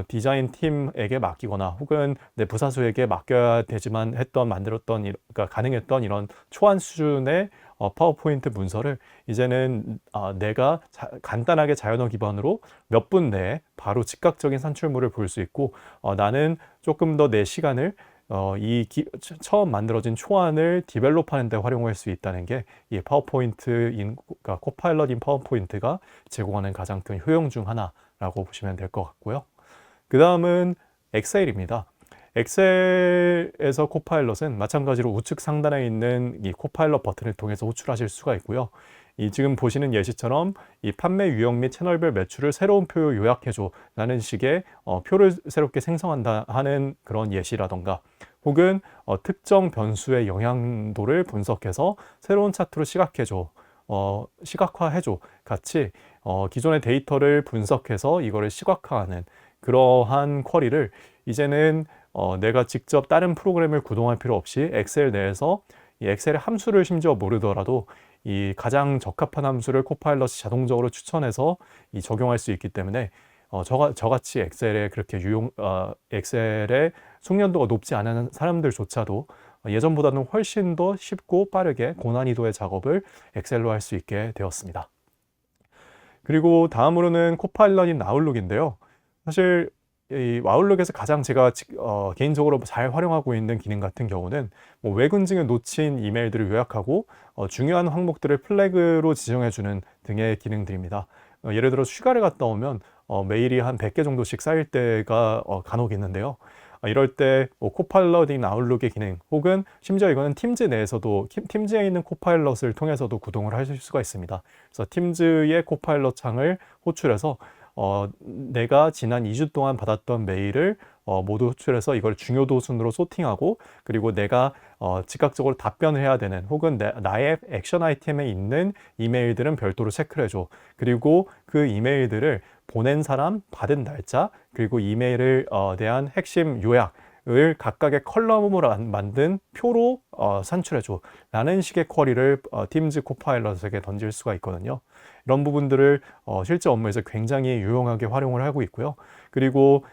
디자인 팀에게 맡기거나 혹은 내 부사수에게 맡겨야 되지만 만들었던, 그러니까 가능했던 이런 초안 수준의 파워포인트 문서를 이제는 내가 간단하게 자연어 기반으로 몇 분 내에 바로 즉각적인 산출물을 볼 수 있고, 나는 조금 더 내 시간을 처음 만들어진 초안을 디벨롭하는 데 활용할 수 있다는 게 이 그러니까 코파일럿인 파워포인트가 제공하는 가장 큰 효용 중 하나라고 보시면 될 것 같고요. 그 다음은 엑셀입니다. 엑셀에서 코파일럿은 마찬가지로 우측 상단에 있는 이 코파일럿 버튼을 통해서 호출하실 수가 있고요. 이 지금 보시는 예시처럼 이 판매 유형 및 채널별 매출을 새로운 표로 요약해줘 라는 식의 표를 새롭게 생성한다 하는 그런 예시라던가, 혹은 특정 변수의 영향도를 분석해서 새로운 차트로 시각화해줘 같이 기존의 데이터를 분석해서 이거를 시각화하는 그러한 쿼리를 이제는 내가 직접 다른 프로그램을 구동할 필요 없이 엑셀 내에서 이 엑셀의 함수를 심지어 모르더라도 이 가장 적합한 함수를 코파일럿이 자동적으로 추천해서 적용할 수 있기 때문에 저같이 엑셀의 숙련도가 높지 않은 사람들조차도 예전보다는 훨씬 더 쉽고 빠르게 고난이도의 작업을 엑셀로 할 수 있게 되었습니다. 그리고 다음으로는 코파일럿인 아웃룩인데요. 사실 이 아웃룩에서 가장 제가 개인적으로 잘 활용하고 있는 기능 같은 경우는 뭐 외군증을 놓친 이메일들을 요약하고 중요한 항목들을 플래그로 지정해주는 등의 기능들입니다. 예를 들어 휴가를 갔다 오면 메일이 한 100개 정도씩 쌓일 때가 간혹 있는데요. 이럴 때 코파일럿인 아웃룩의 기능, 혹은 심지어 이거는 팀즈 내에서도 팀즈에 있는 코파일럿을 통해서도 구동을 하실 수가 있습니다. 그래서 팀즈의 코파일럿 창을 호출해서 내가 지난 2주 동안 받았던 메일을 모두 호출해서 이걸 중요도 순으로 소팅하고, 그리고 내가 즉각적으로 답변을 해야 되는, 혹은 나의 액션 아이템에 있는 이메일들은 별도로 체크를 해줘. 그리고 그 이메일들을 보낸 사람, 받은 날짜, 그리고 이메일을 대한 핵심 요약을 각각의 컬럼으로 만든 표로 산출해줘 라는 식의 쿼리를 팀즈 코파일럿에게 던질 수가 있거든요. 이런 부분들을 실제 업무에서 굉장히 유용하게 활용을 하고 있고요. 그리고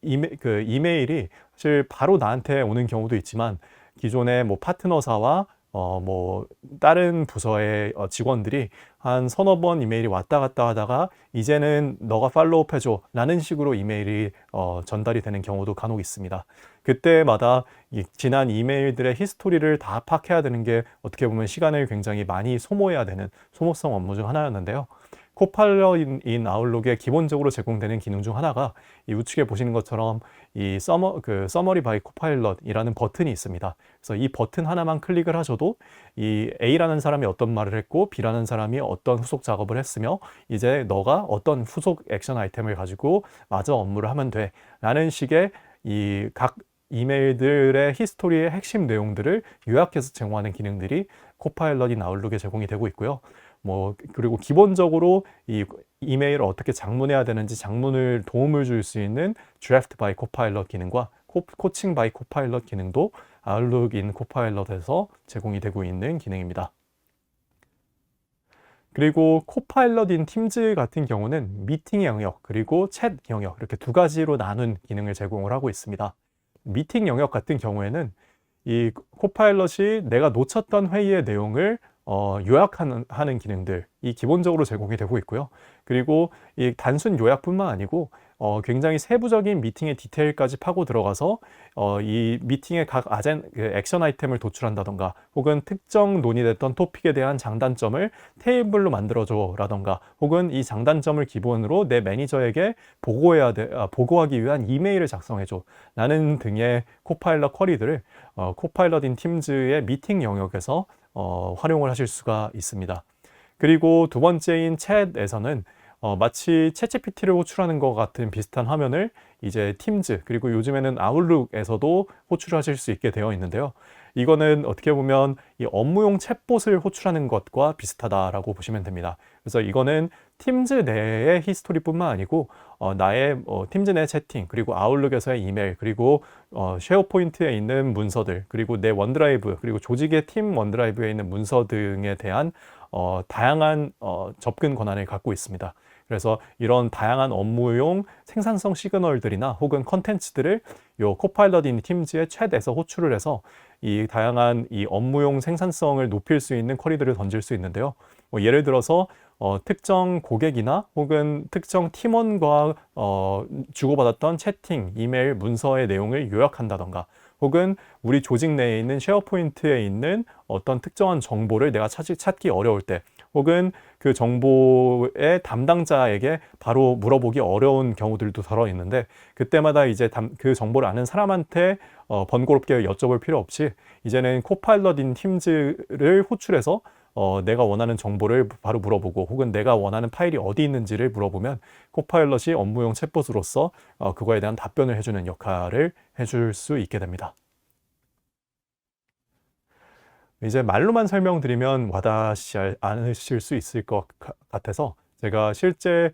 이메일이 사실 바로 나한테 오는 경우도 있지만 기존의 뭐 파트너사와 뭐 다른 부서의 직원들이 한 서너 번 이메일이 왔다 갔다 하다가 이제는 너가 팔로우업 해줘 라는 식으로 이메일이 전달이 되는 경우도 간혹 있습니다. 그때마다 지난 이메일들의 히스토리를 다 파악해야 되는 게 어떻게 보면 시간을 굉장히 많이 소모해야 되는 소모성 업무 중 하나였는데요. 코파일럿인 아웃룩에 기본적으로 제공되는 기능 중 하나가 이 우측에 보시는 것처럼 이 서머리 바이 코파일럿이라는 버튼이 있습니다. 그래서 이 버튼 하나만 클릭을 하셔도 이 A라는 사람이 어떤 말을 했고 B라는 사람이 어떤 후속 작업을 했으며 이제 너가 어떤 후속 액션 아이템을 가지고 마저 업무를 하면 돼 라는 식의 이 각 이메일들의 히스토리의 핵심 내용들을 요약해서 제공하는 기능들이 코파일럿인 아웃룩에 제공이 되고 있고요. 그리고 기본적으로 이 이메일을 어떻게 장문해야 되는지 장문을 도움을 줄 수 있는 드래프트 바이 코파일럿 기능과 코칭 바이 코파일럿 기능도 아웃룩인 코파일럿에서 제공이 되고 있는 기능입니다. 그리고 코파일럿인 팀즈 같은 경우는 미팅 영역 그리고 챗 영역 이렇게 두 가지로 나눈 기능을 제공을 하고 있습니다. 미팅 영역 같은 경우에는 이 코파일럿이 내가 놓쳤던 회의의 내용을 요약하는 기능들이 기본적으로 제공이 되고 있고요. 그리고 이 단순 요약뿐만 아니고 굉장히 세부적인 미팅의 디테일까지 파고 들어가서 이 미팅의 각 액션 아이템을 도출한다던가 혹은 특정 논의됐던 토픽에 대한 장단점을 테이블로 만들어줘 라던가 혹은 이 장단점을 기본으로 내 매니저에게 보고하기 위한 이메일을 작성해줘 라는 등의 코파일럿 쿼리들을 코파일럿인 팀즈의 미팅 영역에서 활용을 하실 수가 있습니다. 그리고 두 번째인 챗에서는 마치 챗GPT를 호출하는 것 같은 비슷한 화면을 이제 팀즈 그리고 요즘에는 아웃룩에서도 호출하실 수 있게 되어 있는데요. 이거는 어떻게 보면 이 업무용 챗봇을 호출하는 것과 비슷하다라고 보시면 됩니다. 그래서 이거는 팀즈 내의 히스토리뿐만 아니고 나의 팀즈 내 채팅 그리고 아웃룩에서의 이메일 그리고 쉐어포인트에 있는 문서들 그리고 내 원드라이브 그리고 조직의 팀 원드라이브에 있는 문서 등에 대한 다양한 접근 권한을 갖고 있습니다. 그래서 이런 다양한 업무용 생산성 시그널들이나 혹은 컨텐츠들을 요 코파일럿인 팀즈의 챗에서 호출을 해서 이 다양한 이 업무용 생산성을 높일 수 있는 쿼리들을 던질 수 있는데요. 예를 들어서 특정 고객이나 혹은 특정 팀원과 주고받았던 채팅, 이메일, 문서의 내용을 요약한다던가 혹은 우리 조직 내에 있는 쉐어포인트에 있는 어떤 특정한 정보를 내가 찾기 어려울 때 혹은 그 정보의 담당자에게 바로 물어보기 어려운 경우들도 들어 있는데 그때마다 이제 그 정보를 아는 사람한테 번거롭게 여쭤볼 필요 없이 이제는 코파일럿인 팀즈를 호출해서 내가 원하는 정보를 바로 물어보고 혹은 내가 원하는 파일이 어디 있는지를 물어보면 코파일럿이 업무용 챗봇으로서 그거에 대한 답변을 해주는 역할을 해줄 수 있게 됩니다. 이제 말로만 설명드리면 와닿지 않으실 수 있을 것 같아서 제가 실제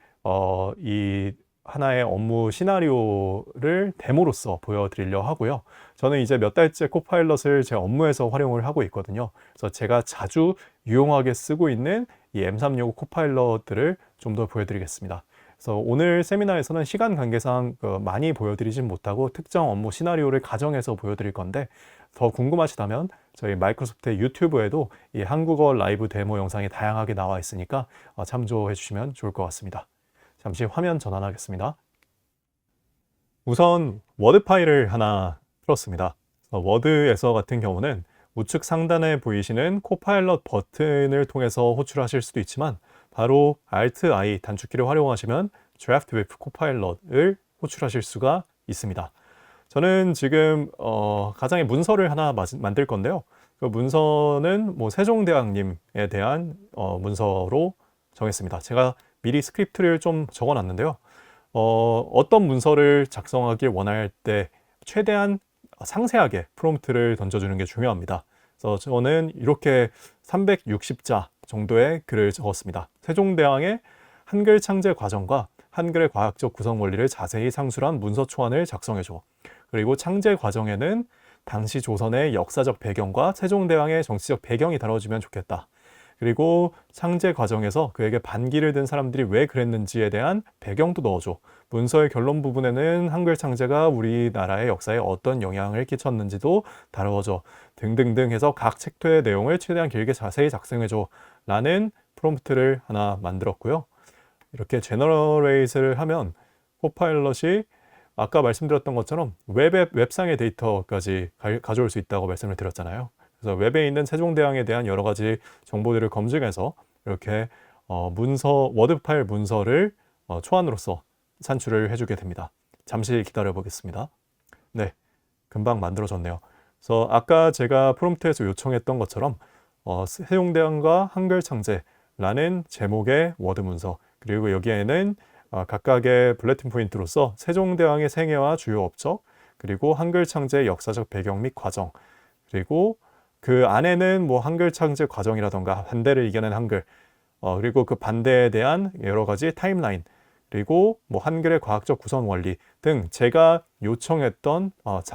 이 하나의 업무 시나리오를 데모로서 보여드리려 하고요. 저는 이제 몇 달째 코파일럿을 제 업무에서 활용을 하고 있거든요. 그래서 제가 자주 유용하게 쓰고 있는 이 M365 코파일럿들을 좀 더 보여드리겠습니다. 그래서 오늘 세미나에서는 시간 관계상 많이 보여드리진 못하고 특정 업무 시나리오를 가정해서 보여드릴 건데 더 궁금하시다면 저희 마이크로소프트 유튜브에도 이 한국어 라이브 데모 영상이 다양하게 나와 있으니까 참조해 주시면 좋을 것 같습니다. 잠시 화면 전환하겠습니다. 우선 워드 파일을 하나 틀었습니다. 워드에서 같은 경우는 우측 상단에 보이시는 코파일럿 버튼을 통해서 호출하실 수도 있지만 바로 Alt-I 단축키를 활용하시면 Draft with Copilot을 호출하실 수가 있습니다. 저는 지금 가상의 문서를 하나 만들 건데요. 그 문서는 세종대왕님에 대한 문서로 정했습니다. 제가 미리 스크립트를 좀 적어놨는데요. 어떤 문서를 작성하길 원할 때 최대한 상세하게 프롬프트를 던져주는 게 중요합니다. 그래서 저는 이렇게 360자 정도의 글을 적었습니다. 세종대왕의 한글 창제 과정과 한글의 과학적 구성 원리를 자세히 상술한 문서 초안을 작성해줘. 그리고 창제 과정에는 당시 조선의 역사적 배경과 세종대왕의 정치적 배경이 다뤄지면 좋겠다. 그리고 창제 과정에서 그에게 반기를 든 사람들이 왜 그랬는지에 대한 배경도 넣어줘. 문서의 결론 부분에는 한글 창제가 우리나라의 역사에 어떤 영향을 끼쳤는지도 다뤄줘. 등등등 해서 각 챕터의 내용을 최대한 길게 자세히 작성해줘. 라는 프롬프트를 하나 만들었고요. 이렇게 제너레이트를 하면 코파일럿이 아까 말씀드렸던 것처럼 웹상의 데이터까지 가져올 수 있다고 말씀을 드렸잖아요. 그래서 웹에 있는 세종대왕에 대한 여러 가지 정보들을 검증해서 이렇게 워드 파일 문서를 초안으로서 산출을 해주게 됩니다. 잠시 기다려 보겠습니다. 네, 금방 만들어졌네요. 그래서 아까 제가 프롬프트에서 요청했던 것처럼 세종대왕과 한글 창제라는 제목의 워드 문서, 그리고 여기에는 각각의 블레tin 포인트로서 세종대왕의 생애와 주요 업적, 그리고 한글 창제의 역사적 배경 및 과정, 그리고 그 안에는 뭐 한글 창제 과정이라던가 반대를 이겨낸 한글, 그리고 그 반대에 대한 여러 가지 타임라인, 그리고 뭐 한글의 과학적 구성 원리 등 제가 요청했던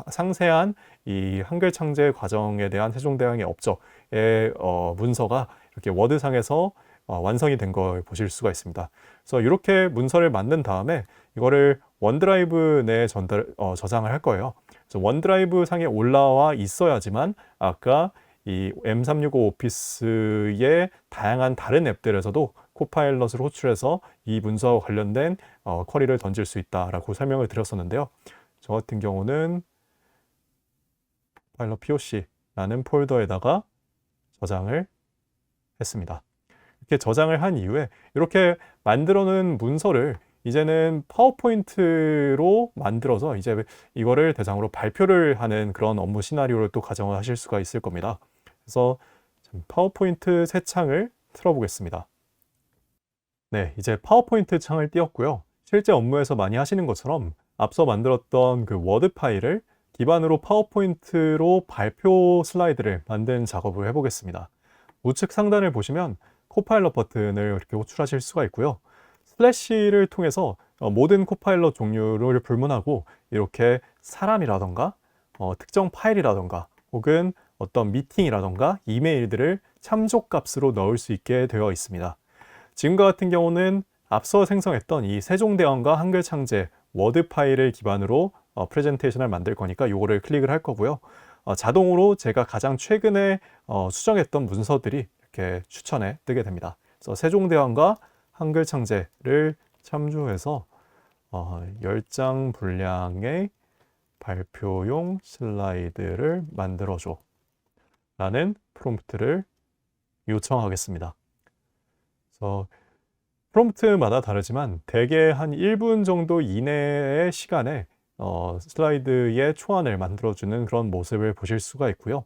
상세한 이 한글 창제 과정에 대한 세종대왕의 업적의 문서가 이렇게 워드상에서 완성이 된 걸 보실 수가 있습니다. 그래서 이렇게 문서를 만든 다음에 이거를 원드라이브 내에 저장을 할 거예요. 그래서 원드라이브 상에 올라와 있어야지만 아까 이 M365 오피스의 다양한 다른 앱들에서도 코파일럿을 호출해서 이 문서와 관련된 쿼리를 던질 수 있다라고 설명을 드렸었는데요. 저 같은 경우는 파일럿 POC라는 폴더에다가 저장을 했습니다. 이렇게 저장을 한 이후에 이렇게 만들어 놓은 문서를 이제는 파워포인트로 만들어서 이제 이거를 대상으로 발표를 하는 그런 업무 시나리오를 또 가정을 하실 수가 있을 겁니다. 그래서 파워포인트 새 창을 틀어보겠습니다. 네, 이제 파워포인트 창을 띄웠고요. 실제 업무에서 많이 하시는 것처럼 앞서 만들었던 그 워드 파일을 기반으로 파워포인트로 발표 슬라이드를 만든 작업을 해보겠습니다. 우측 상단을 보시면 코파일럿 버튼을 이렇게 호출하실 수가 있고요. 슬래시를 통해서 모든 코파일럿 종류를 불문하고 이렇게 사람이라던가 특정 파일이라던가 혹은 어떤 미팅이라던가 이메일들을 참조값으로 넣을 수 있게 되어 있습니다. 지금과 같은 경우는 앞서 생성했던 이 세종대왕과 한글 창제 워드 파일을 기반으로 프레젠테이션을 만들 거니까 이거를 클릭을 할 거고요. 자동으로 제가 가장 최근에 수정했던 문서들이 이렇게 추천에 뜨게 됩니다. 그래서 세종대왕과 한글 창제를 참조해서 10장 분량의 발표용 슬라이드를 만들어줘 라는 프롬프트를 요청하겠습니다. 그래서 프롬프트마다 다르지만 대개 한 1분 정도 이내의 시간에 슬라이드의 초안을 만들어주는 그런 모습을 보실 수가 있고요.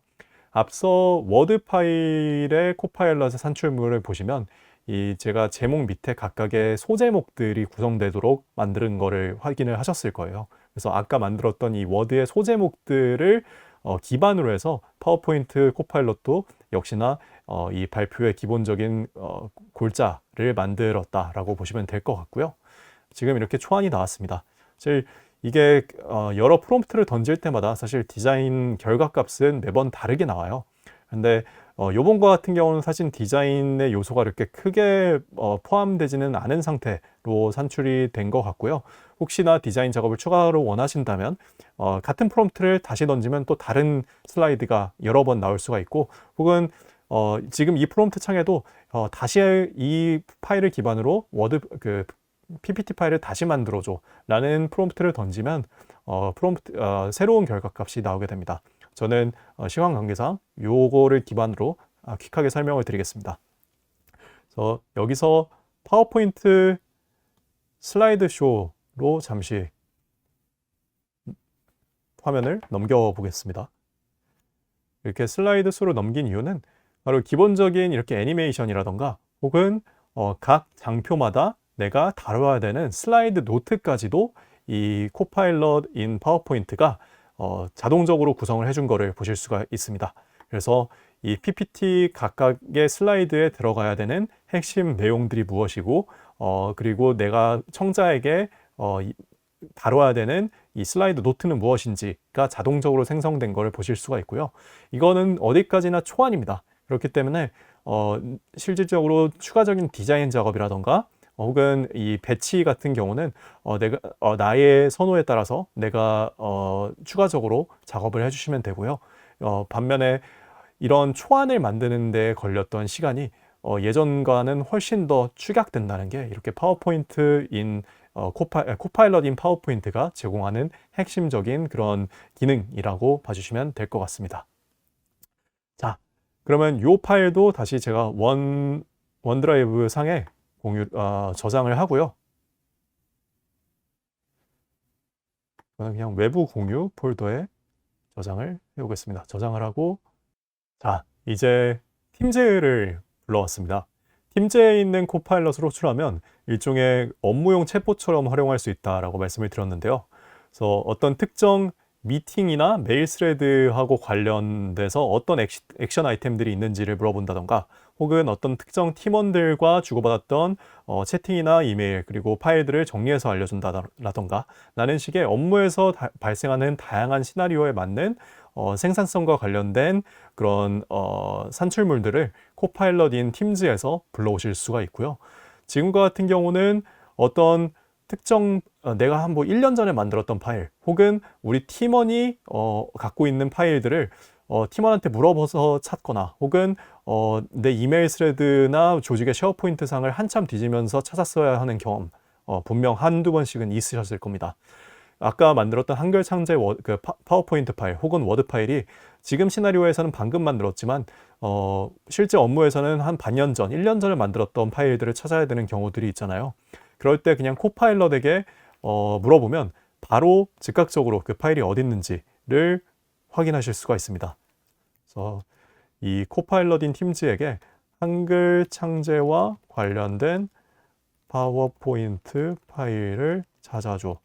앞서 워드 파일의 코파일럿의 산출물을 보시면 이 제가 제목 밑에 각각의 소제목들이 구성되도록 만드는 거를 확인을 하셨을 거예요. 그래서 아까 만들었던 이 워드의 소제목들을 기반으로 해서 파워포인트 코파일럿도 역시나 이 발표의 기본적인 골자를 만들었다라고 보시면 될 것 같고요. 지금 이렇게 초안이 나왔습니다. 사실 이게 여러 프롬프트를 던질 때마다 사실 디자인 결과값은 매번 다르게 나와요. 근데 요번과 같은 경우는 사실 디자인의 요소가 이렇게 크게 포함되지는 않은 상태로 산출이 된 것 같고요. 혹시나 디자인 작업을 추가로 원하신다면 같은 프롬프트를 다시 던지면 또 다른 슬라이드가 여러 번 나올 수가 있고, 혹은 지금 이 프롬프트 창에도 다시 이 파일을 기반으로 PPT 파일을 다시 만들어줘 라는 프롬프트를 던지면 새로운 결과값이 나오게 됩니다. 저는 시간 관계상 요거를 기반으로 퀵하게 설명을 드리겠습니다. 그래서 여기서 파워포인트 슬라이드 쇼로 잠시 화면을 넘겨 보겠습니다. 이렇게 슬라이드 쇼로 넘긴 이유는 바로 기본적인 이렇게 애니메이션이라던가 혹은 각 장표마다 내가 다뤄야 되는 슬라이드 노트까지도 이 코파일럿 인 파워포인트가 자동적으로 구성을 해준 거를 보실 수가 있습니다. 그래서 이 PPT 각각의 슬라이드에 들어가야 되는 핵심 내용들이 무엇이고 그리고 내가 청자에게 다뤄야 되는 이 슬라이드 노트는 무엇인지가 자동적으로 생성된 거를 보실 수가 있고요. 이거는 어디까지나 초안입니다. 그렇기 때문에 실질적으로 추가적인 디자인 작업이라던가 혹은 이 배치 같은 경우는 나의 선호에 따라서 내가 추가적으로 작업을 해주시면 되고요. 반면에 이런 초안을 만드는 데 걸렸던 시간이 예전과는 훨씬 더 축약된다는 게 이렇게 파워포인트인 코파일럿인 파워포인트가 제공하는 핵심적인 그런 기능이라고 봐주시면 될 것 같습니다. 자, 그러면 이 파일도 다시 제가 원드라이브 상에 저장을 하고요. 저는 그냥 외부 공유 폴더에 저장을 해보겠습니다. 저장을 하고, 자, 이제 팀즈를 불러왔습니다. 팀즈에 있는 코파일럿을 호출하면 일종의 업무용 챗봇처럼 활용할 수 있다라고 말씀을 드렸는데요. 그래서 어떤 특정 미팅이나 메일 스레드하고 관련돼서 어떤 액션 아이템들이 있는지를 물어본다던가 혹은 어떤 특정 팀원들과 주고받았던 채팅이나 이메일 그리고 파일들을 정리해서 알려준다던가 라는 식의 업무에서 발생하는 다양한 시나리오에 맞는 생산성과 관련된 그런 산출물들을 코파일럿인 팀즈에서 불러오실 수가 있고요. 지금과 같은 경우는 어떤 특정 내가 한 1년 전에 만들었던 파일 혹은 우리 팀원이 갖고 있는 파일들을 팀원한테 물어봐서 찾거나 혹은 내 이메일 스레드나 조직의 쉐어포인트 상을 한참 뒤지면서 찾았어야 하는 경험 분명 한두 번씩은 있으셨을 겁니다. 아까 만들었던 한글 창제 파워포인트 파일 혹은 워드 파일이 지금 시나리오에서는 방금 만들었지만 실제 업무에서는 한 반년 전, 1년 전에 만들었던 파일들을 찾아야 되는 경우들이 있잖아요. 그럴 때 그냥 코파일럿에게 물어보면 바로 즉각적으로 그 파일이 어디 있는지를 확인하실 수가 있습니다. 그래서 이 코파일럿인 팀즈에게 한글 창제와 관련된 파워포인트 파일을 찾아줘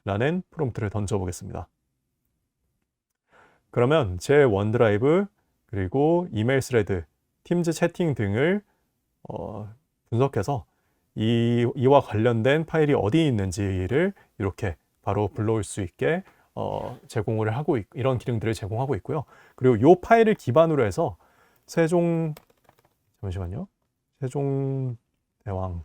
라는 프롬프트를 던져보겠습니다. 그러면 제 원드라이브 그리고 이메일 스레드, 팀즈 채팅 등을 분석해서 이와 관련된 파일이 어디 있는지를 이렇게 바로 불러올 수 있게 제공을 하고 이런 기능들을 제공하고 있고요. 그리고 이 파일을 기반으로 해서 잠시만요. 세종대왕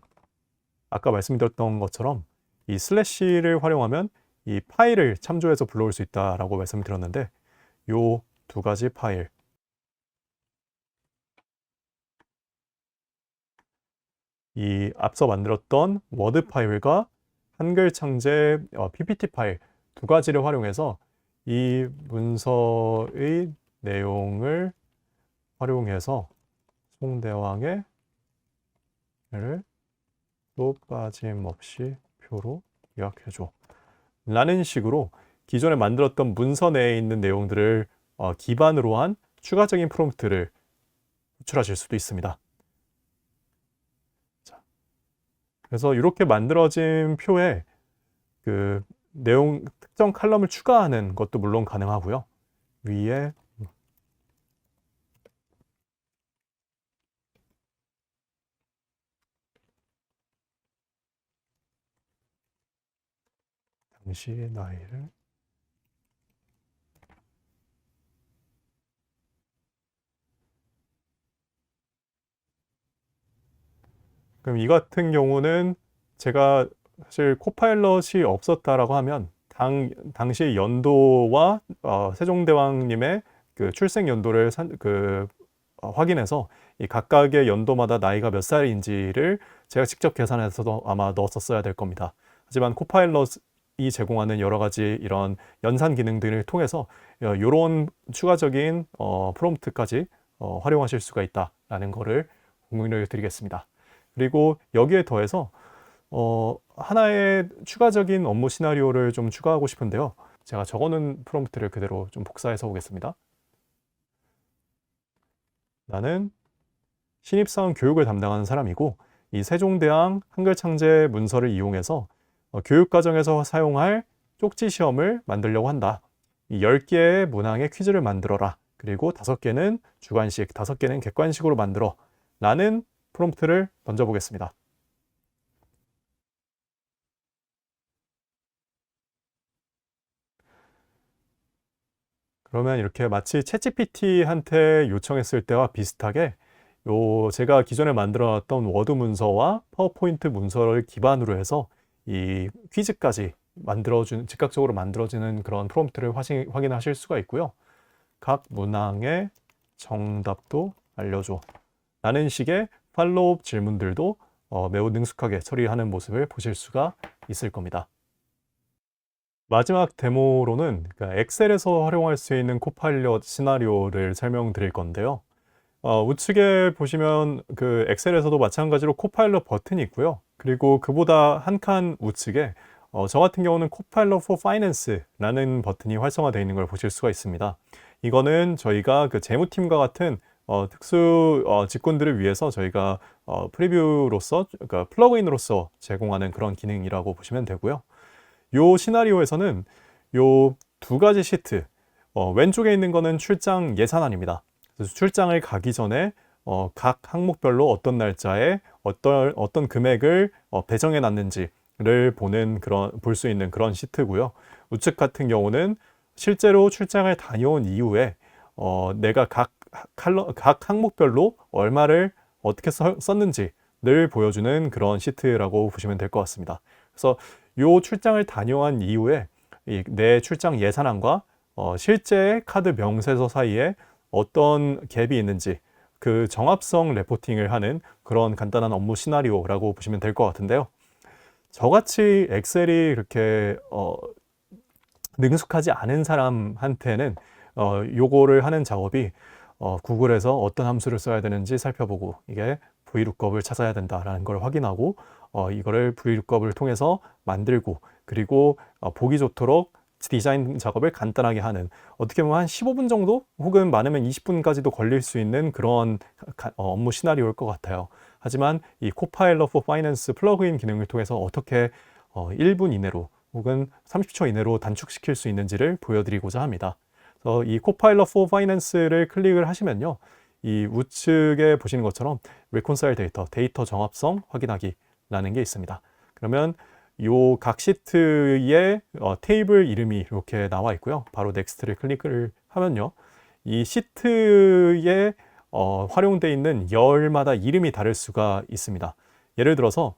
아까 말씀드렸던 것처럼 이 슬래시를 활용하면 이 파일을 참조해서 불러올 수 있다라고 말씀드렸는데 이 두 가지 파일 이 앞서 만들었던 워드 파일과 한글 창제 PPT 파일 두 가지를 활용해서 이 문서의 내용을 활용해서 송대왕의 또 빠짐없이 표로 요약해줘 라는 식으로 기존에 만들었던 문서 내에 있는 내용들을 기반으로 한 추가적인 프롬프트를 호출하실 수도 있습니다. 자, 그래서 이렇게 만들어진 표에 그 내용 특정 칼럼을 추가하는 것도 물론 가능하고요. 위에 당시의 나이를 그럼 이 같은 경우는 제가 사실 코파일럿이 없었다라고 하면 당시 연도와 세종대왕님의 그 출생 연도를 확인해서 이 각각의 연도마다 나이가 몇 살인지를 제가 직접 계산해서도 아마 넣었었어야 될 겁니다. 하지만 코파일럿이 제공하는 여러 가지 이런 연산 기능들을 통해서 이런 추가적인 프롬프트까지 활용하실 수가 있다라는 거를 공유를 드리겠습니다. 그리고 여기에 더해서 하나의 추가적인 업무 시나리오를 좀 추가하고 싶은데요. 제가 적어놓은 프롬프트를 그대로 좀 복사해서 보겠습니다. 나는 신입사원 교육을 담당하는 사람이고 이 세종대왕 한글창제 문서를 이용해서 교육과정에서 사용할 쪽지 시험을 만들려고 한다. 이 10개의 문항의 퀴즈를 만들어라. 그리고 5개는 주관식, 5개는 객관식으로 만들어 라는 프롬프트를 던져보겠습니다. 그러면 이렇게 마치 챗GPT한테 요청했을 때와 비슷하게 제가 기존에 만들어놨던 워드 문서와 파워포인트 문서를 기반으로 해서 이 퀴즈까지 즉각적으로 만들어지는 그런 프롬프트를 확인하실 수가 있고요. 각 문항의 정답도 알려줘 라는 식의 팔로우업 질문들도 매우 능숙하게 처리하는 모습을 보실 수가 있을 겁니다. 마지막 데모로는 엑셀에서 활용할 수 있는 코파일럿 시나리오를 설명드릴 건데요. 우측에 보시면 그 엑셀에서도 마찬가지로 코파일럿 버튼이 있고요. 그리고 그보다 한 칸 우측에 저 같은 경우는 코파일럿 for finance라는 버튼이 활성화되어 있는 걸 보실 수가 있습니다. 이거는 저희가 그 재무팀과 같은 특수 직군들을 위해서 저희가 프리뷰로서, 그러니까 플러그인으로서 제공하는 그런 기능이라고 보시면 되고요. 요 시나리오에서는 요 두 가지 시트, 왼쪽에 있는 거는 출장 예산안입니다. 그래서 출장을 가기 전에 각 항목별로 어떤 날짜에 어떤 금액을 배정해 놨는지를 볼 수 있는 그런 시트고요. 우측 같은 경우는 실제로 출장을 다녀온 이후에 내가 각 항목별로 얼마를 어떻게 썼는지를 보여주는 그런 시트라고 보시면 될 것 같습니다. 그래서 요 출장을 다녀온 이후에 내 출장 예산안과 실제 카드 명세서 사이에 어떤 갭이 있는지 그 정합성 레포팅을 하는 그런 간단한 업무 시나리오라고 보시면 될 것 같은데요. 저같이 엑셀이 그렇게 능숙하지 않은 사람한테는 요거를 하는 작업이 구글에서 어떤 함수를 써야 되는지 살펴보고 이게 VLOOKUP을 찾아야 된다라는 걸 확인하고 이거를 VLOOKUP을 통해서 만들고 그리고 보기 좋도록 디자인 작업을 간단하게 하는, 어떻게 보면 한 15분 정도 혹은 많으면 20분까지도 걸릴 수 있는 그런 업무 시나리오일 것 같아요. 하지만 이 코파일럿 for 파이낸스 플러그인 기능을 통해서 어떻게 1분 이내로 혹은 30초 이내로 단축시킬 수 있는지를 보여드리고자 합니다. 그래서 이 코파일럿 for 파이낸스를 클릭을 하시면요, 이 우측에 보시는 것처럼 reconcile 데이터 정합성 확인하기라는 게 있습니다. 그러면 요 각 시트의 테이블 이름이 이렇게 나와 있고요. 바로 넥스트를 클릭을 하면요, 이 시트에 활용되어 있는 열마다 이름이 다를 수가 있습니다. 예를 들어서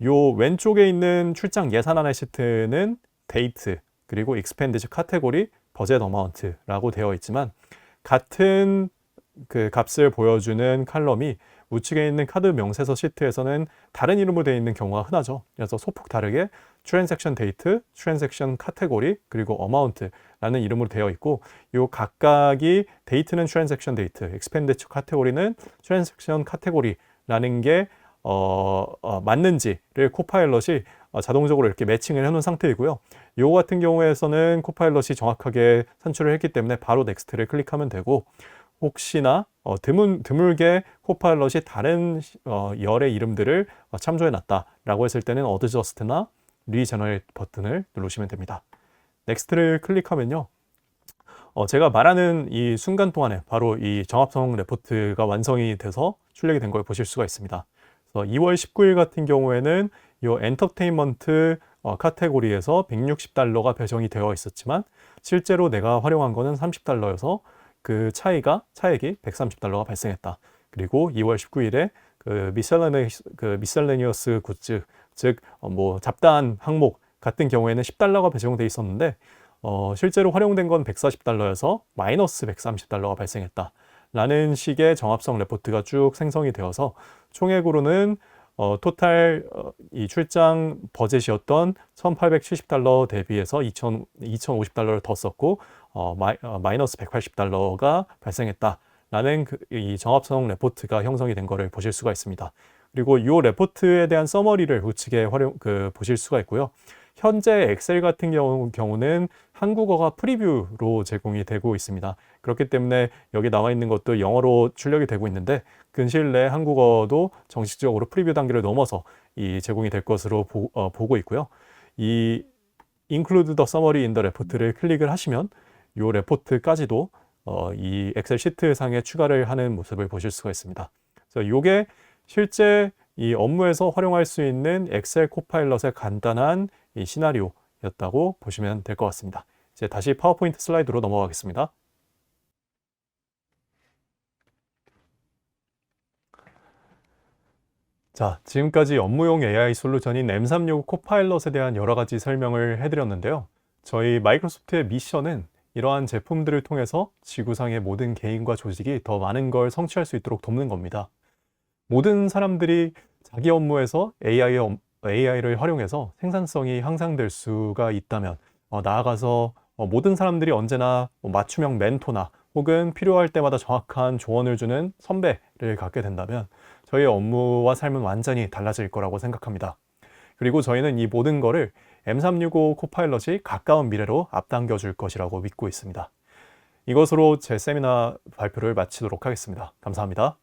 요 왼쪽에 있는 출장 예산안의 시트는 데이트 그리고 익스펜디처 카테고리 버젯 어마운트라고 되어 있지만, 같은 그 값을 보여주는 칼럼이 우측에 있는 카드 명세서 시트에서는 다른 이름으로 되어 있는 경우가 흔하죠. 그래서 소폭 다르게 트랜잭션 데이트, 트랜잭션 카테고리, 그리고 어마운트라는 이름으로 되어 있고, 이 각각이 데이트는 트랜잭션 데이트, 익스펜디처 카테고리는 트랜잭션 카테고리라는 게 맞는지를 코파일럿이 자동적으로 이렇게 매칭을 해놓은 상태이고요. 요 같은 경우에서는 코파일럿이 정확하게 산출을 했기 때문에 바로 넥스트를 클릭하면 되고, 혹시나 드물게 코파일럿이 다른 열의 이름들을 참조해 놨다라고 했을 때는 어드저스트나 리제너레이트 버튼을 누르시면 됩니다. 넥스트를 클릭하면요, 제가 말하는 이 순간 동안에 바로 이 정합성 레포트가 완성이 돼서 출력이 된 걸 보실 수가 있습니다. 그래서 2월 19일 같은 경우에는 이 엔터테인먼트 카테고리에서 $160가 배정이 되어 있었지만, 실제로 내가 활용한 거는 $30여서 그 차액이 $130가 발생했다. 그리고 2월 19일에 그 미셀레니어스 굿즈, 즉 뭐 잡다한 항목 같은 경우에는 $10가 배정돼 있었는데 실제로 활용된 건 $140여서 마이너스 $130가 발생했다 라는 식의 정합성 레포트가 쭉 생성이 되어서 총액으로는 토탈 이 출장 버젯이었던 $1,870 대비해서 $2,050를 더 썼고 마이너스 $180가 발생했다라는 이 정합성 레포트가 형성이 된 것을 보실 수가 있습니다. 그리고 이 레포트에 대한 서머리를 우측에 보실 수가 있고요. 현재 엑셀 같은 경우는 한국어가 프리뷰로 제공이 되고 있습니다. 그렇기 때문에 여기 나와 있는 것도 영어로 출력이 되고 있는데, 근시일 내에 한국어도 정식적으로 프리뷰 단계를 넘어서 제공이 될 것으로 보고 있고요. 이 Include the Summary in the Report를 클릭을 하시면 이 레포트까지도 이 엑셀 시트 상에 추가를 하는 모습을 보실 수가 있습니다. 그래서 이게 실제 이 업무에서 활용할 수 있는 엑셀 코파일럿의 간단한 이 시나리오였다고 보시면 될 것 같습니다. 이제 다시 파워포인트 슬라이드로 넘어가겠습니다. 자, 지금까지 업무용 AI 솔루션인 M365 코파일럿에 대한 여러 가지 설명을 해드렸는데요. 저희 마이크로소프트의 미션은 이러한 제품들을 통해서 지구상의 모든 개인과 조직이 더 많은 걸 성취할 수 있도록 돕는 겁니다. 모든 사람들이 자기 업무에서 AI를 활용해서 생산성이 향상될 수가 있다면, 나아가서 모든 사람들이 언제나 맞춤형 멘토나 혹은 필요할 때마다 정확한 조언을 주는 선배를 갖게 된다면 저희의 업무와 삶은 완전히 달라질 거라고 생각합니다. 그리고 저희는 이 모든 거를 M365 코파일럿이 가까운 미래로 앞당겨 줄 것이라고 믿고 있습니다. 이것으로 제 세미나 발표를 마치도록 하겠습니다. 감사합니다.